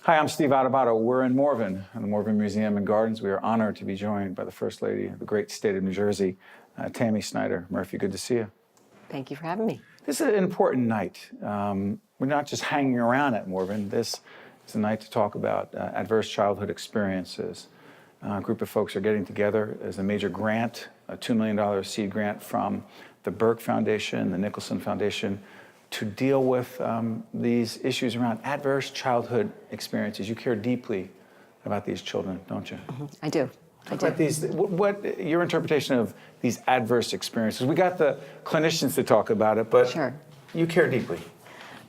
Hi, I'm Steve Adubato. We're in Morven, in the Morven Museum and Gardens. We are honored to be joined by the First Lady of the great state of New Jersey, Tammy Murphy. Good to see you. Thank you for having me. This is an important night. We're not just hanging around at Morven. This is a night to talk about adverse childhood experiences. A group of folks are getting together. There's a major grant, a $2 million seed grant from the Burke Foundation, the Nicholson Foundation, to deal with these issues around adverse childhood experiences. You care deeply about these children, don't you? Mm-hmm. I do. Talk about these. What your interpretation of these adverse experiences? We got the clinicians to talk about it, but Sure. You care deeply.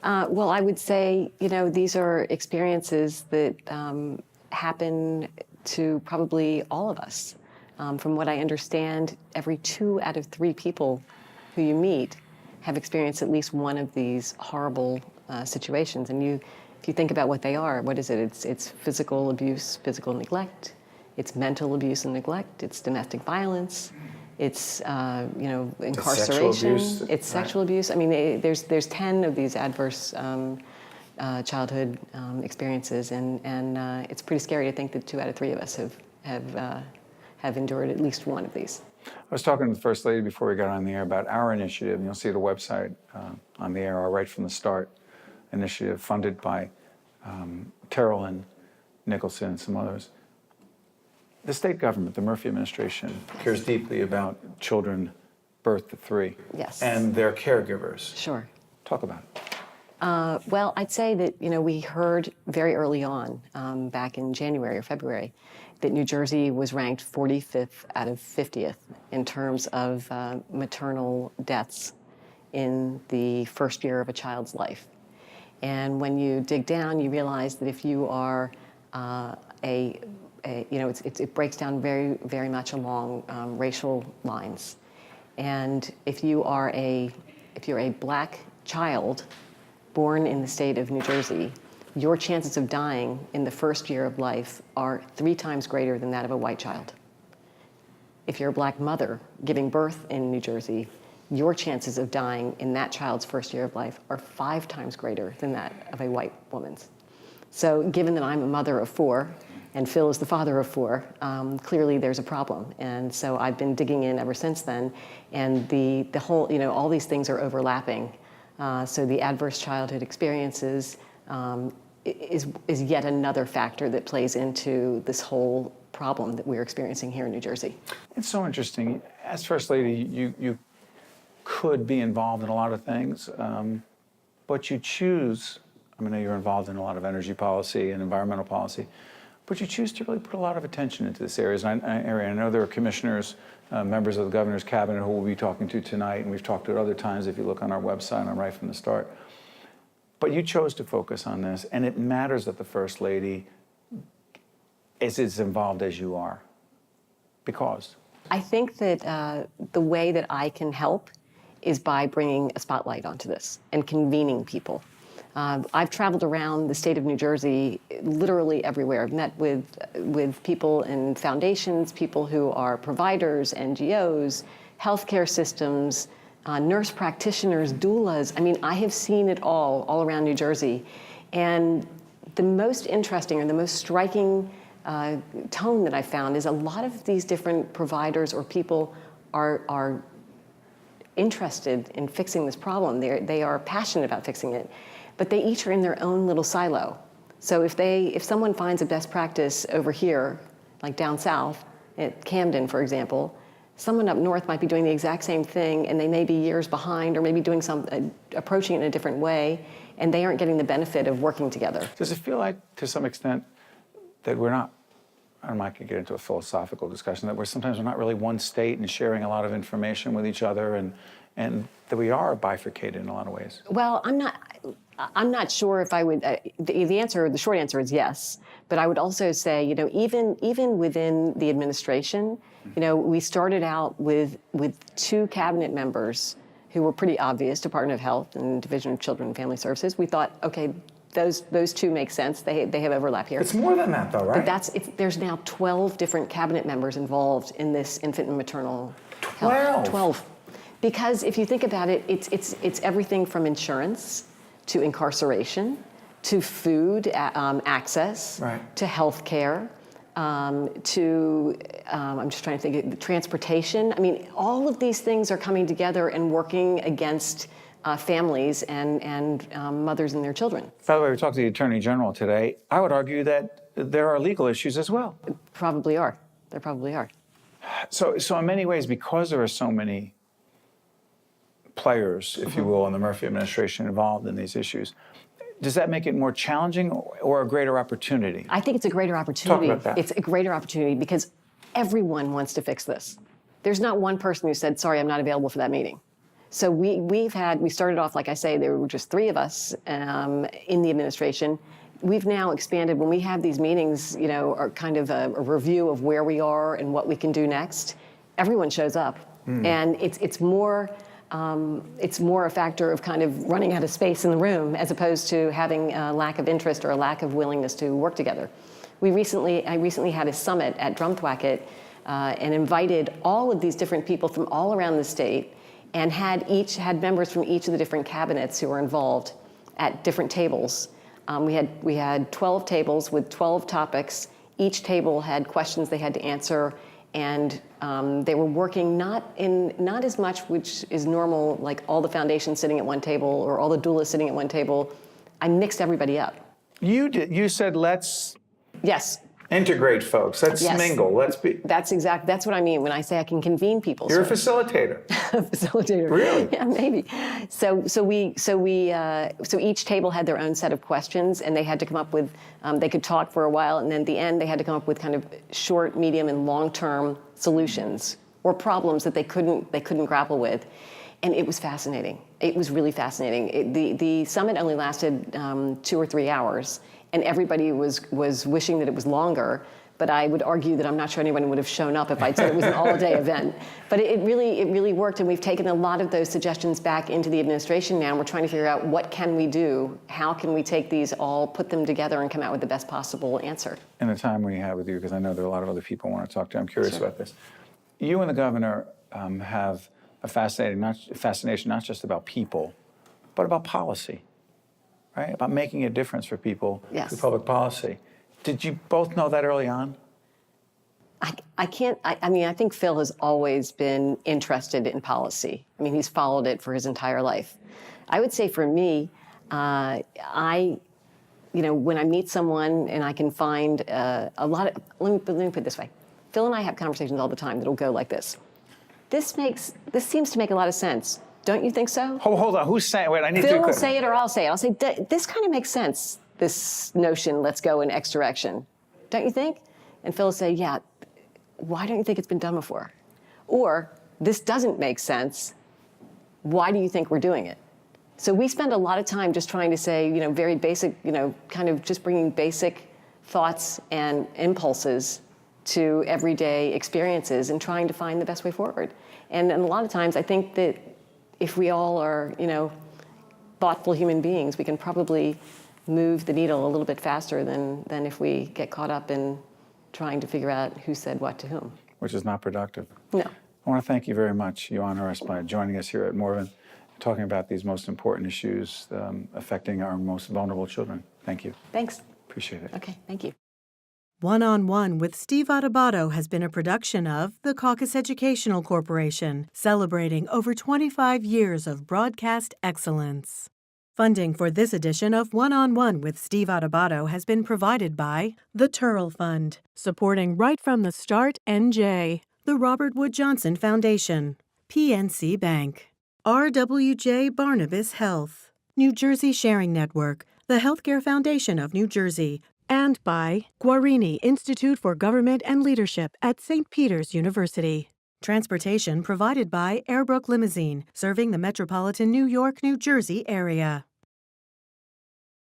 Well, I would say, these are experiences that happen to probably all of us. From what I understand, every 2 out of 3 people who you meet have experienced at least one of these horrible situations. And if you think about what they are, what is it? It's physical abuse, physical neglect. It's mental abuse and neglect. It's domestic violence. It's incarceration. It's sexual abuse. I mean, there's 10 of these adverse childhood experiences, and it's pretty scary to think that 2 out of 3 of us have endured at least one of these. I was talking to the First Lady before we got on the air about our initiative, and you'll see the website on the air, our Right from the Start initiative, funded by Terrell and Nicholson and some others. The state government, the Murphy administration, cares deeply about children birth to 3. Yes. And their caregivers. Sure. Talk about it. Well, I'd say that, we heard very early on, back in January or February, that New Jersey was ranked 45th out of 50th in terms of maternal deaths in the first year of a child's life. And when you dig down, you realize that if you are it breaks down very, very much along racial lines. And if you're a black child born in the state of New Jersey, your chances of dying in the first year of life are 3 times greater than that of a white child. If you're a black mother giving birth in New Jersey, your chances of dying in that child's first year of life are 5 times greater than that of a white woman's. So given that I'm a mother of 4, and Phil is the father of 4, clearly there's a problem. And so I've been digging in ever since then, and the whole, all these things are overlapping. So the adverse childhood experiences is yet another factor that plays into this whole problem that we're experiencing here in New Jersey. It's so interesting. As First Lady, you could be involved in a lot of things, but you choose, I know you're involved in a lot of energy policy and environmental policy, but you choose to really put a lot of attention into this area. I know there are commissioners, members of the governor's cabinet who we'll be talking to tonight, and we've talked to at other times if you look on our website on Right from the Start. But you chose to focus on this, and it matters that the First Lady is as involved as you are. Because? I think that the way that I can help is by bringing a spotlight onto this and convening people. I've traveled around the state of New Jersey literally everywhere. I've met with people in foundations, people who are providers, NGOs, healthcare systems, nurse practitioners, doulas. I have seen it all around New Jersey. And the most interesting or the most striking tone that I found is a lot of these different providers or people are interested in fixing this problem. They are passionate about fixing it, but they each are in their own little silo. So if someone finds a best practice over here, like down south, at Camden, for example, someone up north might be doing the exact same thing, and they may be years behind, or maybe doing approaching it in a different way, and they aren't getting the benefit of working together. Does it feel like, to some extent, that we're not, I might could get into a philosophical discussion, that sometimes we're not really one state and sharing a lot of information with each other, and that we are bifurcated in a lot of ways? Well, I'm not sure if I would. The short answer is yes. But I would also say, even within the administration, we started out with 2 cabinet members who were pretty obvious, Department of Health and Division of Children and Family Services. We thought, okay, those 2 make sense. They have overlap here. It's more than that, though, right? But there's now 12 different cabinet members involved in this infant and maternal 12? health. 12. Because if you think about it, it's everything from insurance to incarceration to food access, Right. to health care, to, I'm just trying to think, transportation. I mean, all of these things are coming together and working against families and mothers and their children. By the way, we talked to the Attorney General today. I would argue that there are legal issues as well. Probably are. There probably are. So in many ways, because there are so many players, if you will, in the Murphy administration involved in these issues, does that make it more challenging or a greater opportunity? I think it's a greared opportunity. Talk about that. It's a greater opportunity because everyone wants to fix this. There's not one person who said, sorry, I'm not available for that meeting. So we started off, like I say, there were just 3 of us in the administration. We've now expanded. When we have these meetings, are kind of a review of where we are and what we can do next, everyone shows up. And it's more a factor of kind of running out of space in the room as opposed to having a lack of interest or a lack of willingness to work together. I recently had a summit at Drumthwacket and invited all of these different people from all around the state and had members from each of the different cabinets who were involved at different tables. We had 12 tables with 12 topics. Each table had questions they had to answer, and they were working not as much, which is normal, like all the foundations sitting at one table or all the doulas sitting at one table. I mixed everybody up. You said let's Yes. integrate folks. Let's Yes. mingle. Let's be. That's what I mean when I say I can convene people. You're a facilitator. Facilitator. Really? Yeah, maybe. So each table had their own set of questions, and they had to come up with. They could talk for a while, and then at the end they had to come up with kind of short, medium, and long-term solutions or problems that they couldn't grapple with, and it was fascinating. It was really fascinating. The summit only lasted 2 or 3 hours, and everybody was wishing that it was longer. But I would argue that I'm not sure anyone would have shown up if I'd said it was an all-day event. But it really worked, and we've taken a lot of those suggestions back into the administration now, and we're trying to figure out what can we do, how can we take these all, put them together, and come out with the best possible answer. In the time we have with you, because I know there are a lot of other people I want to talk to, I'm curious Sure. about this. You and the governor have a fascination not just about people, but about policy, right? About making a difference for people Yes. through public policy. Did you both know that early on? I think Phil has always been interested in policy. I mean, he's followed it for his entire life. I would say for me, when I meet someone and I can find a lot of, let me put it this way. Phil and I have conversations all the time that'll go like this. This seems to make a lot of sense. Don't you think so? Hold on. Who's saying? Wait, I need to. Phil will say it or I'll say it. I'll say, this kind of makes sense, this notion, let's go in X direction. Don't you think? And Phil will say, yeah, why don't you think it's been done before? Or, this doesn't make sense. Why do you think we're doing it? So we spend a lot of time just trying to say, very basic, kind of just bringing basic thoughts and impulses to everyday experiences and trying to find the best way forward. And a lot of times I think that if we all are, thoughtful human beings, we can probably move the needle a little bit faster than if we get caught up in trying to figure out who said what to whom. Which is not productive. No. I want to thank you very much. You honor us by joining us here at Morven, talking about these most important issues affecting our most vulnerable children. Thank you. Thanks. Appreciate it. Okay, thank you. One-on-One with Steve Adubato has been a production of the Caucus Educational Corporation, celebrating over 25 years of broadcast excellence. Funding for this edition of One-on-One with Steve Adubato has been provided by the Turrell Fund, supporting Right from the Start NJ, the Robert Wood Johnson Foundation, PNC Bank, RWJ Barnabas Health, New Jersey Sharing Network, the Healthcare Foundation of New Jersey, and by Guarini Institute for Government and Leadership at St. Peter's University. Transportation provided by Airbrook Limousine, serving the metropolitan New York, New Jersey area.